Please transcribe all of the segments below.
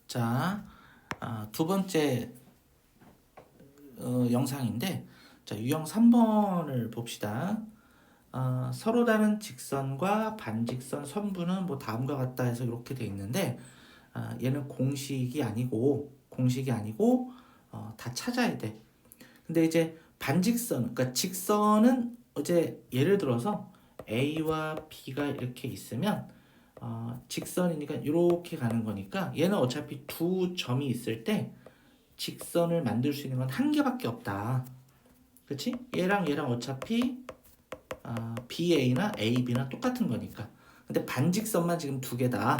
자, 두 번째 영상인데, 자, 유형 3번을 봅시다. 서로 다른 직선과 반직선 선분은 뭐 다음과 같다 해서 이렇게 돼 있는데, 얘는 공식이 아니고 다 찾아야 돼. 근데 이제 반직선, 그러니까 직선은 어제 예를 들어서 A와 B가 이렇게 있으면 직선이니까 이렇게 가는 거니까 얘는 어차피 두 점이 있을 때 직선을 만들 수 있는 건 한 개밖에 없다. 그치? 얘랑 얘랑 어차피 BA나 AB나 똑같은 거니까. 근데 반직선만 지금 두 개다.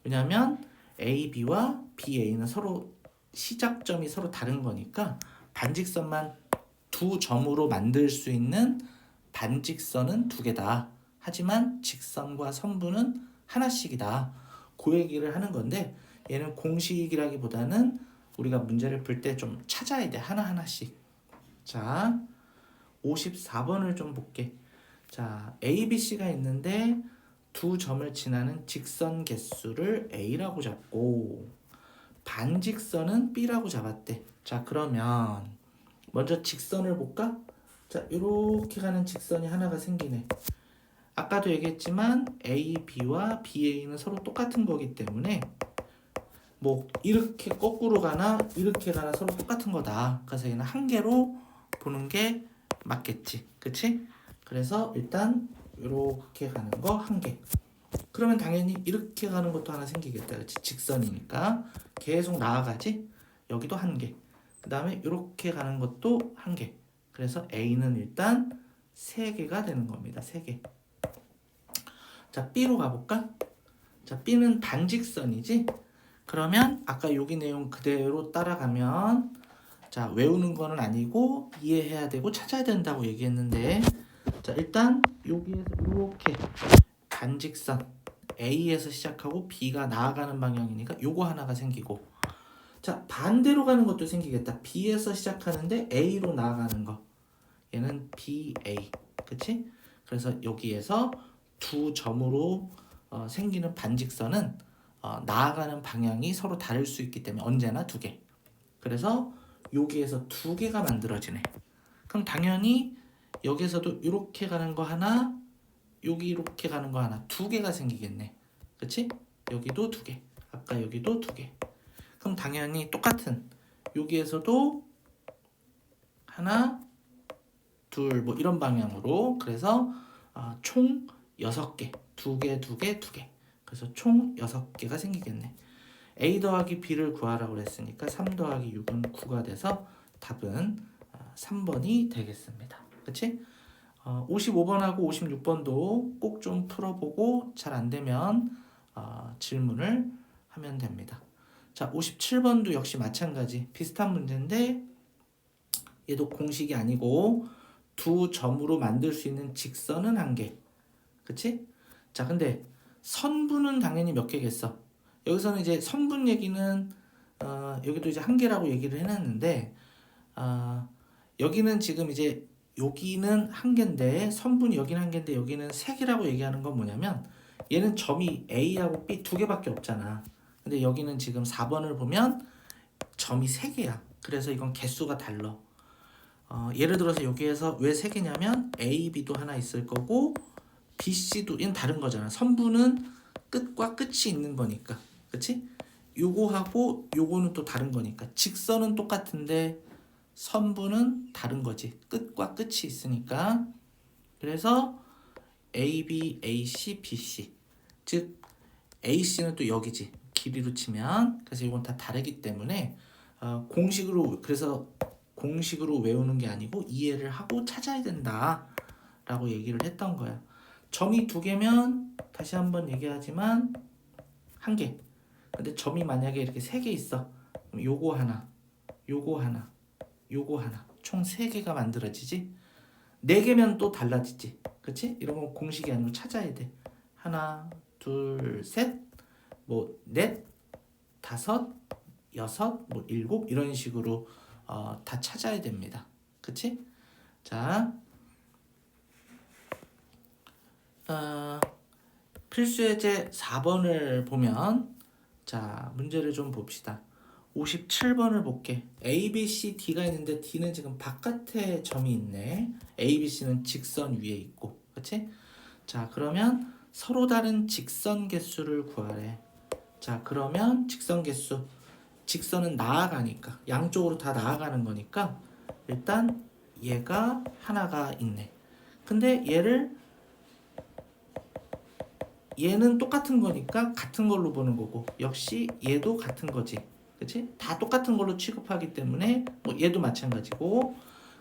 왜냐면 AB와 BA는 서로 시작점이 서로 다른 거니까 반직선만 두 점으로 만들 수 있는 반직선은 두 개다. 하지만 직선과 선분은 하나씩이다. 그 얘기를 하는 건데 얘는 공식이라기보다는 우리가 문제를 풀 때 좀 찾아야 돼. 하나하나씩. 자, 54번을 좀 볼게. 자, A, B, C가 있는데 두 점을 지나는 직선 개수를 A라고 잡고 반직선은 B라고 잡았대. 자, 그러면 먼저 직선을 볼까? 자, 이렇게 가는 직선이 하나가 생기네. 아까도 얘기했지만 A, B와 BA는 서로 똑같은 거기 때문에 뭐 이렇게 거꾸로 가나 이렇게 가나 서로 똑같은 거다. 그래서 얘는 한 개로 보는 게 맞겠지. 그치? 그래서 일단 이렇게 가는 거 한 개. 그러면 당연히 이렇게 가는 것도 하나 생기겠다. 그치? 직선이니까 계속 나아가지? 여기도 한 개. 그 다음에 이렇게 가는 것도 한 개. 그래서 A는 일단 3개가 되는 겁니다. 3개. 자, B로 가볼까? 자, B는 반직선이지? 그러면 아까 여기 내용 그대로 따라가면 자, 외우는 거는 아니고 이해해야 되고 찾아야 된다고 얘기했는데 자, 일단 여기에서 이렇게 반직선 A에서 시작하고 B가 나아가는 방향이니까 요거 하나가 생기고 자, 반대로 가는 것도 생기겠다. B에서 시작하는데 A로 나아가는 거 얘는 BA 그치? 그래서 여기에서 두 점으로 생기는 반직선은 나아가는 방향이 서로 다를 수 있기 때문에 언제나 두 개. 그래서 여기에서 두 개가 만들어지네. 그럼 당연히 여기서도 이렇게 가는 거 하나, 여기 이렇게 가는 거 하나, 두 개가 생기겠네. 그치? 여기도 두 개, 아까 여기도 두 개. 그럼 당연히 똑같은 여기에서도 하나, 둘, 뭐 이런 방향으로 그래서 총 6개, 두 개, 두 개, 두 개. 그래서 총 6개가 생기겠네. A 더하기 B를 구하라고 했으니까 3 더하기 6은 9가 돼서 답은 3번이 되겠습니다. 그치? 55번하고 56번도 꼭 좀 풀어보고 잘 안되면 질문을 하면 됩니다. 자, 57번도 역시 마찬가지 비슷한 문제인데 얘도 공식이 아니고 두 점으로 만들 수 있는 직선은 한 개. 그치? 자, 근데 선분은 당연히 몇 개겠어? 여기서는 이제 선분 얘기는 여기도 이제 한 개라고 얘기를 해놨는데 여기는 지금 이제 여기는 한 개인데 선분이 여기는 한 개인데 여기는 세 개라고 얘기하는 건 뭐냐면 얘는 점이 A하고 B 두 개밖에 없잖아. 근데 여기는 지금 4번을 보면 점이 세 개야. 그래서 이건 개수가 달라. 예를 들어서 여기에서 왜 세 개냐면 A, B도 하나 있을 거고 B, C도 얘는 다른 거잖아. 선분은 끝과 끝이 있는 거니까. 그치? 요거하고 요거는 또 다른 거니까. 직선은 똑같은데 선분은 다른 거지. 끝과 끝이 있으니까. 그래서 AB, AC, BC. 즉 AC는 또 여기지. 길이로 치면. 그래서 이건 다 다르기 때문에 그래서 공식으로 외우는 게 아니고 이해를 하고 찾아야 된다. 라고 얘기를 했던 거야. 점이 두 개면 다시 한번 얘기하지만 한 개. 근데 점이 만약에 이렇게 세 개 있어. 그럼 요거 하나, 요거 하나, 요거 하나. 총 세 개가 만들어지지. 네 개면 또 달라지지. 그치? 이런 건 공식이 아니고 찾아야 돼. 하나, 둘, 셋, 뭐 넷, 다섯, 여섯, 뭐 일곱 이런 식으로 다 찾아야 됩니다. 그치? 자, 필수예제 4번을 보면 자, 문제를 좀 봅시다. 57번을 볼게. A, B, C, D가 있는데 D는 지금 바깥에 점이 있네. A, B, C는 직선 위에 있고, 그렇지? 자, 그러면 서로 다른 직선 개수를 구하래. 자, 그러면 직선 개수. 직선은 나아가니까 양쪽으로 다 나아가는 거니까 일단 얘가 하나가 있네. 근데 얘는 똑같은 거니까 같은 걸로 보는 거고 역시 얘도 같은 거지. 그치? 다 똑같은 걸로 취급하기 때문에 뭐 얘도 마찬가지고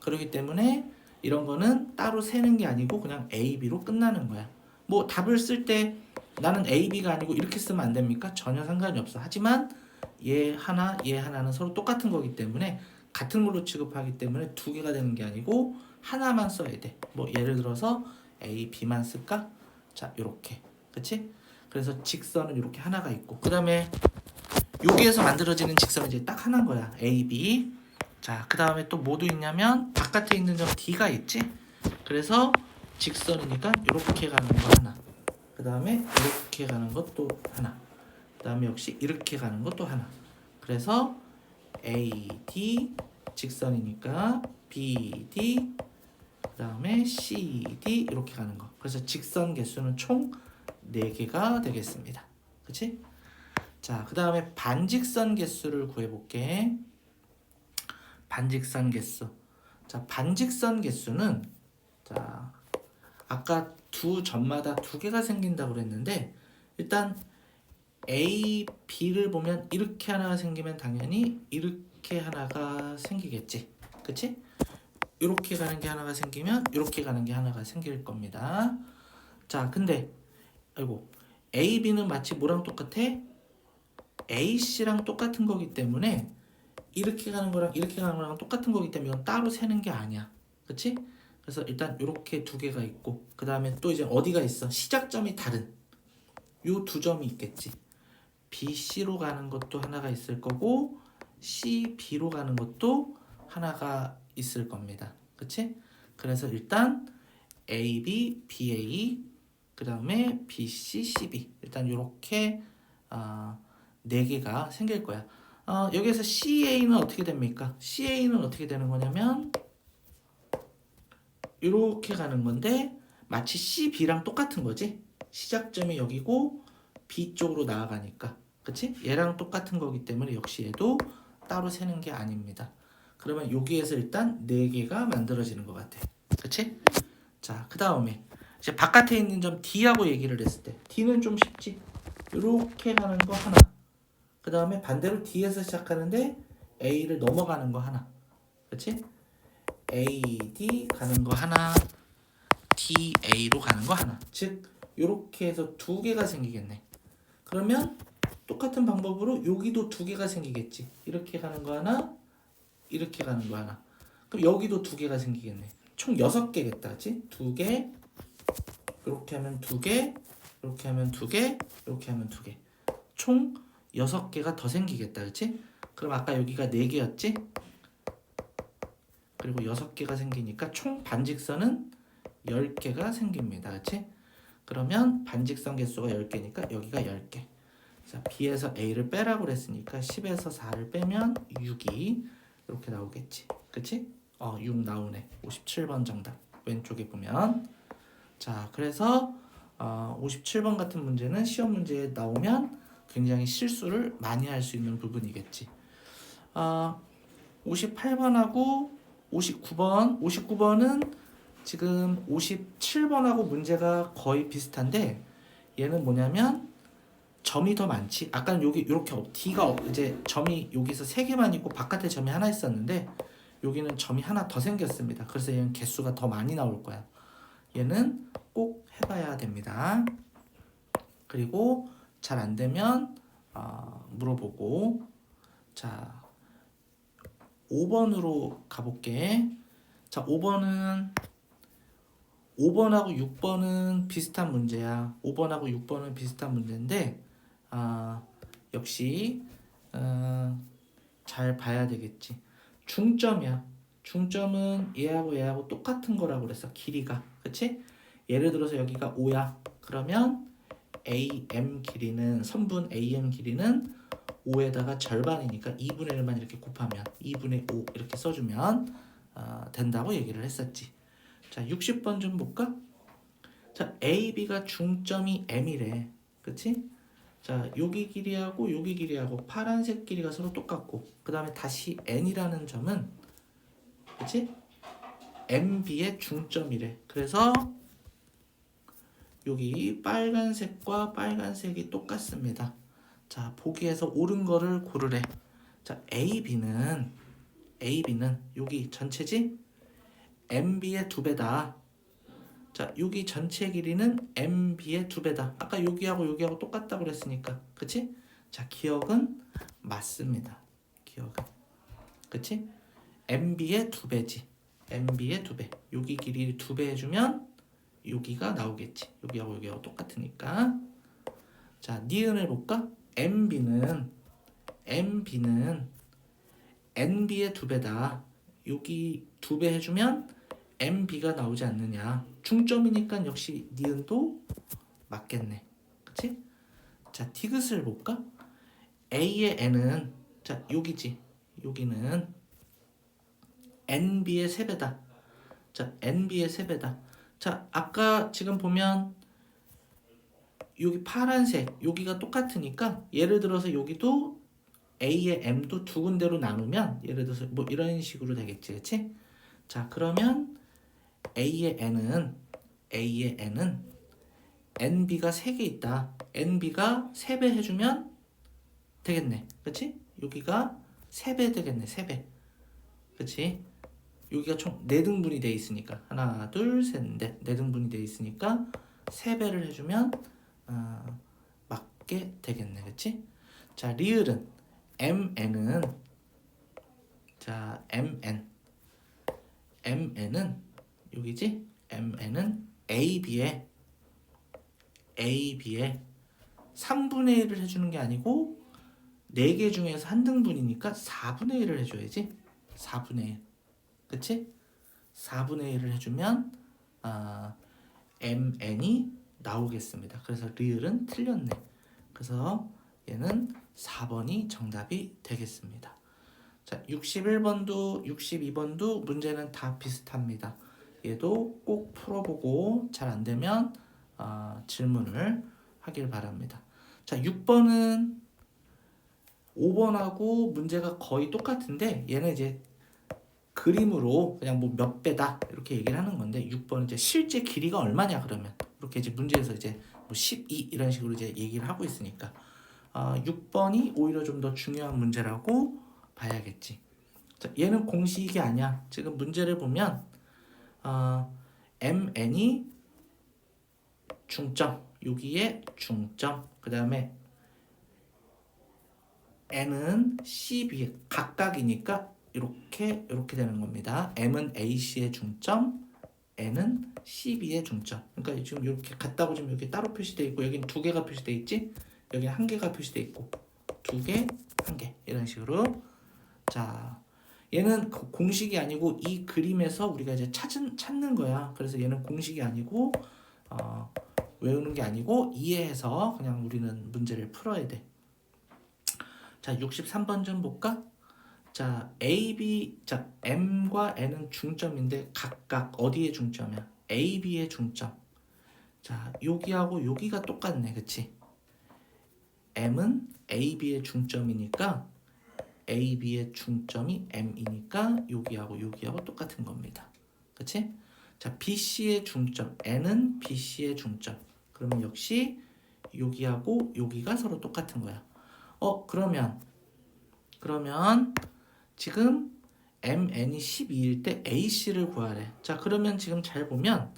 그렇기 때문에 이런 거는 따로 세는 게 아니고 그냥 A, B로 끝나는 거야. 뭐 답을 쓸 때 나는 A, B가 아니고 이렇게 쓰면 안 됩니까? 전혀 상관이 없어. 하지만 얘 하나는 서로 똑같은 거기 때문에 같은 걸로 취급하기 때문에 두 개가 되는 게 아니고 하나만 써야 돼. 뭐 예를 들어서 A, B만 쓸까? 자, 요렇게. 그치? 그래서 직선은 이렇게 하나가 있고 그 다음에 여기에서 만들어지는 직선은 이제 딱 하나인 거야. A, B. 자, 그 다음에 또 뭐도 있냐면 바깥에 있는 점 D가 있지? 그래서 직선이니까 이렇게 가는 거 하나. 그 다음에 이렇게 가는 것도 하나. 그 다음에 역시 이렇게 가는 것도 하나. 그래서 A, D 직선이니까 B, D 그 다음에 C, D 이렇게 가는 거. 그래서 직선 개수는 총 4개가 되겠습니다. 그치? 자, 그 다음에 반직선 개수를 구해볼게. 반직선 개수. 자, 반직선 개수는 자, 아까 두 점마다 2개가 생긴다고 그랬는데 일단 A, B를 보면 이렇게 하나가 생기면 당연히 이렇게 하나가 생기겠지. 그치? 이렇게 가는 게 하나가 생기면 이렇게 가는 게 하나가 생길 겁니다. 자, 근데 아이고 A, B는 마치 뭐랑 똑같아? A, C랑 똑같은 거기 때문에 이렇게 가는 거랑 이렇게 가는 거랑 똑같은 거기 때문에 이건 따로 세는 게 아니야. 그치? 그래서 일단 이렇게 2개가 있고 그 다음에 또 이제 어디가 있어? 시작점이 다른 요 2점이 있겠지. B, C로 가는 것도 하나가 있을 거고 C, B로 가는 것도 하나가 있을 겁니다. 그치? 그래서 일단 A, B, B, A 그 다음에 B, C, C, B 일단 이렇게 4개가 생길 거야. 여기에서 CA는 어떻게 됩니까? CA는 어떻게 되는 거냐면 이렇게 가는 건데 마치 CB랑 똑같은 거지. 시작점이 여기고 B 쪽으로 나아가니까 그치? 얘랑 똑같은 거기 때문에 역시 얘도 따로 세는 게 아닙니다. 그러면 여기에서 일단 4개가 만들어지는 것 같아. 그치? 자, 그 다음에 이제 바깥에 있는 점 D하고 얘기를 했을 때 D는 좀 쉽지. 이렇게 가는 거 하나. 그 다음에 반대로 D에서 시작하는데 A를 넘어가는 거 하나. 그치? A, D 가는 거 하나. D, A로 가는 거 하나. 즉 이렇게 해서 2개가 생기겠네. 그러면 똑같은 방법으로 여기도 2개가 생기겠지. 이렇게 가는 거 하나, 이렇게 가는 거 하나. 그럼 여기도 2개가 생기겠네. 총 6개겠다, 그렇지? 2개, 이렇게 하면 2개, 이렇게 하면 2개, 이렇게 하면 2개. 총 6개가 더 생기겠다, 그렇지? 그럼 아까 여기가 4개였지? 그리고 6개가 생기니까 총 반직선은 10개가 생깁니다, 그렇지? 그러면 반직선 개수가 10개니까 여기가 10개. 자, B에서 A를 빼라고 그랬으니까 10에서 4를 빼면 6이 이렇게 나오겠지. 그치? 6 나오네. 57번 정답. 왼쪽에 보면. 자, 그래서 57번 같은 문제는 시험 문제에 나오면 굉장히 실수를 많이 할 수 있는 부분이겠지. 58번하고 59번은 지금 57번하고 문제가 거의 비슷한데 얘는 뭐냐면 점이 더 많지. 아까는 여기 이렇게 D가 이제 점이 여기서 3개만 있고 바깥에 점이 하나 있었는데 여기는 점이 하나 더 생겼습니다. 그래서 얘는 개수가 더 많이 나올 거야. 얘는 꼭 해봐야 됩니다. 그리고 잘 안 되면 물어보고. 자, 5번으로 가볼게. 자, 5번하고 6번은 비슷한 문제야. 5번하고 6번은 비슷한 문제인데 역시 잘 봐야 되겠지. 중점이야. 중점은 얘하고 똑같은 거라고 그랬어. 길이가. 그치? 예를 들어서 여기가 5야. 그러면 AM 길이는 선분 AM 길이는 5에다가 절반이니까 2분의 1만 이렇게 곱하면 2분의 5 이렇게 써주면 된다고 얘기를 했었지. 자, 60번 좀 볼까? 자, AB가 중점이 M이래. 그치? 자, 여기 길이하고 여기 길이하고 파란색 길이가 서로 똑같고 그 다음에 다시 N이라는 점은 그치? MB의 중점이래. 그래서 여기 빨간색과 빨간색이 똑같습니다. 자, 보기에서 옳은 거를 고르래. 자, AB는 여기 전체지? MB의 2배다. 자, 여기 전체 길이는 MB의 2배다. 아까 여기하고 여기하고 똑같다고 그랬으니까. 그치? 자, 기억은 맞습니다. 기억은. 그치? MB의 2배지. MB의 2배. 여기 길이 2배 해주면 여기가 나오겠지. 여기하고 여기하고 똑같으니까. 자, 니은을 볼까? MB는 NB의 2배다. 여기 2배 해주면 MB가 나오지 않느냐. 중점이니까 역시 니은도 맞겠네. 그치? 자, 디귿을 볼까? A의 N은 자, 여기지. 여기는 NB의 3배다. 자, NB의 3배다. 자, 아까 지금 보면 여기 파란색 여기가 똑같으니까 예를 들어서 여기도 A의 M도 2군데로 나누면 예를 들어서 뭐 이런 식으로 되겠지. 그치? 자, 그러면 A의 N은 NB가 3개 있다. NB가 3배 해주면 되겠네. 그치? 여기가 3배 되겠네. 3배. 그치? 여기가 총 4등분이 돼 있으니까 하나, 둘, 셋, 넷 4등분이 돼 있으니까 3배를 해주면 맞게 되겠네. 그치? 자, 리을은 MN은 자, MN은 여기지? MN은 AB의 3분의 1을 해주는 게 아니고 4개 중에서 한 등분이니까 4분의 1을 해줘야지. 4분의 1. 그치? 4분의 1을 해주면 MN이 나오겠습니다. 그래서 리을은 틀렸네. 그래서 얘는 4번이 정답이 되겠습니다. 자, 61번도 62번도 문제는 다 비슷합니다. 얘도 꼭 풀어보고 잘 안되면 질문을 하길 바랍니다. 자, 6번은 5번하고 문제가 거의 똑같은데 얘는 이제 그림으로 그냥 뭐 몇 배다 이렇게 얘기를 하는 건데 6번은 이제 실제 길이가 얼마냐 그러면 이렇게 이제 문제에서 이제 뭐 12 이런 식으로 이제 얘기를 하고 있으니까 6번이 오히려 좀 더 중요한 문제라고 봐야겠지. 자, 얘는 공식이 아니야. 지금 문제를 보면 MN이 중점, 여기에 중점, 그 다음에 N은 CB 각각이니까 이렇게 되는 겁니다. M은 AC의 중점, N은 CB의 중점. 그러니까 지금 이렇게 같다고 지금 여기 따로 표시되어 있고 여기는 2개가 표시되어 있지. 여기는 1개가 표시되어 있고 2개, 1개 이런 식으로. 자, 얘는 공식이 아니고 이 그림에서 우리가 이제 찾는 거야. 그래서 얘는 공식이 아니고 외우는 게 아니고 이해해서 그냥 우리는 문제를 풀어야 돼. 자, 63번 좀 볼까? 자, 자, M과 N은 중점인데 각각 어디에 중점이야? AB의 중점. 자, 여기하고 여기가 똑같네. 그치? M은 AB의 중점이니까 AB의 중점이 M이니까 여기하고 여기하고 똑같은 겁니다. 그치? 자, BC의 중점. N은 BC의 중점. 그러면 역시 여기하고 여기가 서로 똑같은 거야. 그러면 지금 MN이 12일 때 AC를 구하래. 자, 그러면 지금 잘 보면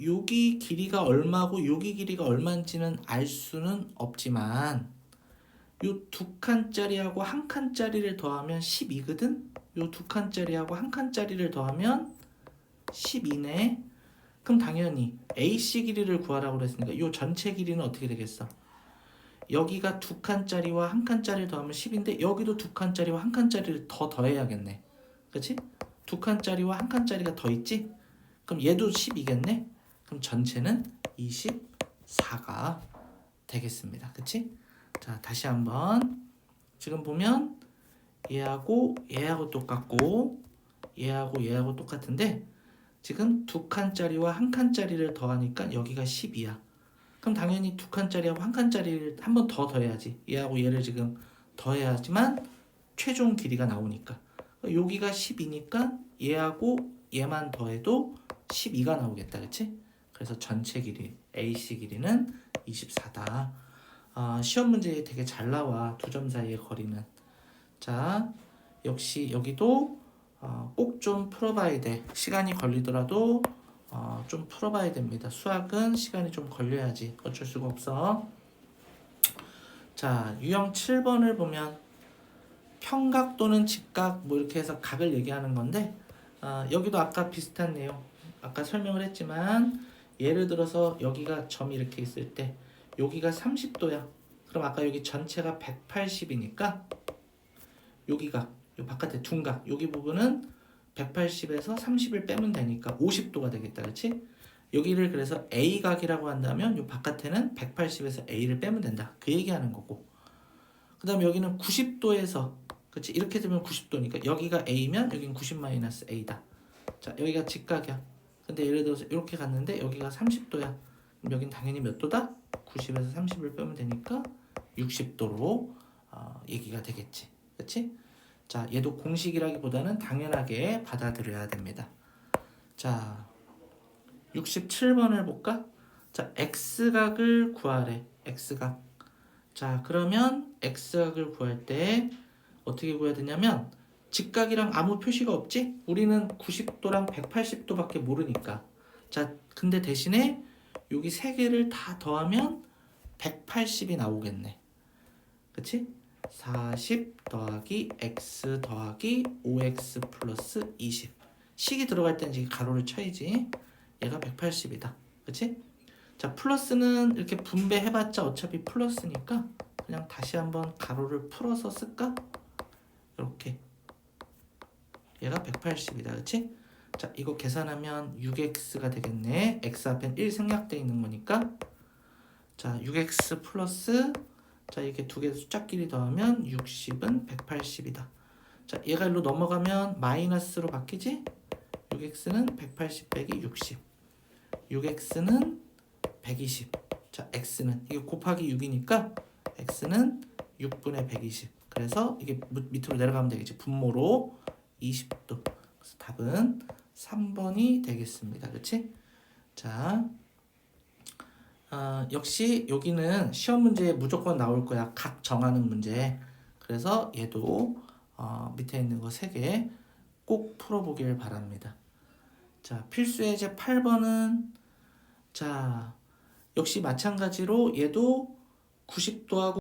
여기 길이가 얼마고 여기 길이가 얼마인지는 알 수는 없지만 요 2칸짜리하고 1칸짜리를 더하면 12거든? 요 2칸짜리하고 1칸짜리를 더하면 12네. 그럼 당연히 AC 길이를 구하라고 그랬으니까 요 전체 길이는 어떻게 되겠어? 여기가 2칸짜리와 1칸짜리를 더하면 10인데 여기도 2칸짜리와 1칸짜리를 더 더해야겠네. 그치? 2칸짜리와 1칸짜리가 더 있지? 그럼 얘도 10이겠네? 그럼 전체는 20 24가 되겠습니다. 그치? 자, 다시 한번 지금 보면 얘하고 똑같고 얘하고 똑같은데 지금 두 칸짜리와 한 칸짜리를 더하니까 여기가 10이야. 그럼 당연히 두 칸짜리하고 한 칸짜리를 한 번 더 더해야지. 얘하고 얘를 지금 더해야지만 최종 길이가 나오니까. 여기가 10이니까 얘하고 얘만 더해도 12가 나오겠다. 그치? 그래서 전체 길이 AC 길이는 24다. 시험 문제에 되게 잘 나와. 두 점 사이의 거리는. 자, 역시 여기도 꼭 좀 풀어봐야 돼. 시간이 걸리더라도 좀 풀어봐야 됩니다. 수학은 시간이 좀 걸려야지. 어쩔 수가 없어. 자, 유형 7번을 보면 평각 또는 직각 뭐 이렇게 해서 각을 얘기하는 건데 여기도 아까 비슷한 내용 아까 설명을 했지만 예를 들어서 여기가 점이 이렇게 있을 때 여기가 30도야. 그럼 아까 여기 전체가 180이니까 여기가 이 바깥에 둔각 여기 부분은 180에서 30을 빼면 되니까 50도가 되겠다. 그렇지? 여기를 그래서 A각이라고 한다면 이 바깥에는 180에서 A를 빼면 된다. 그 얘기하는 거고. 그 다음에 여기는 90도에서 그렇지? 이렇게 되면 90도니까 여기가 A면 여기는 90-A다. 자, 여기가 직각이야. 근데 예를 들어서 이렇게 갔는데 여기가 30도야. 그럼 여긴 당연히 몇 도다? 90에서 30을 빼면 되니까 60도로 얘기가 되겠지. 그렇지? 자, 얘도 공식이라기보다는 당연하게 받아들여야 됩니다. 자, 67번을 볼까? 자, X각을 구하래. X각. 자, 그러면 X각을 구할 때 어떻게 구해야 되냐면 직각이랑 아무 표시가 없지? 우리는 90도랑 180도밖에 모르니까. 자, 근데 대신에 여기 세 개를 다 더하면 180이 나오겠네. 그치? 40 더하기 x 더하기 5x 플러스 20 식이 들어갈 때는 이제 가로를 쳐야지. 얘가 180이다. 그치? 자, 플러스는 이렇게 분배해봤자 어차피 플러스니까 그냥 다시 한번 가로를 풀어서 쓸까? 이렇게 얘가 180이다. 그치? 자, 이거 계산하면 6x가 되겠네. x 앞엔 1 생략되어 있는 거니까 자, 6x 플러스 자, 이렇게 두 개 숫자끼리 더하면 60은 180이다. 자, 얘가 일로 넘어가면 마이너스로 바뀌지? 6x는 180 빼기 60. 6x는 120. 자, x는 이게 곱하기 6이니까 x는 6분의 120. 그래서 이게 밑으로 내려가면 되겠지. 분모로 20도. 그래서 답은 3번이 되겠습니다. 그렇지? 자, 역시 여기는 시험 문제에 무조건 나올 거야. 각 정하는 문제. 그래서 얘도 밑에 있는 거 3개 꼭 풀어보길 바랍니다. 자, 필수 예제 8번은 자, 역시 마찬가지로 얘도 90도하고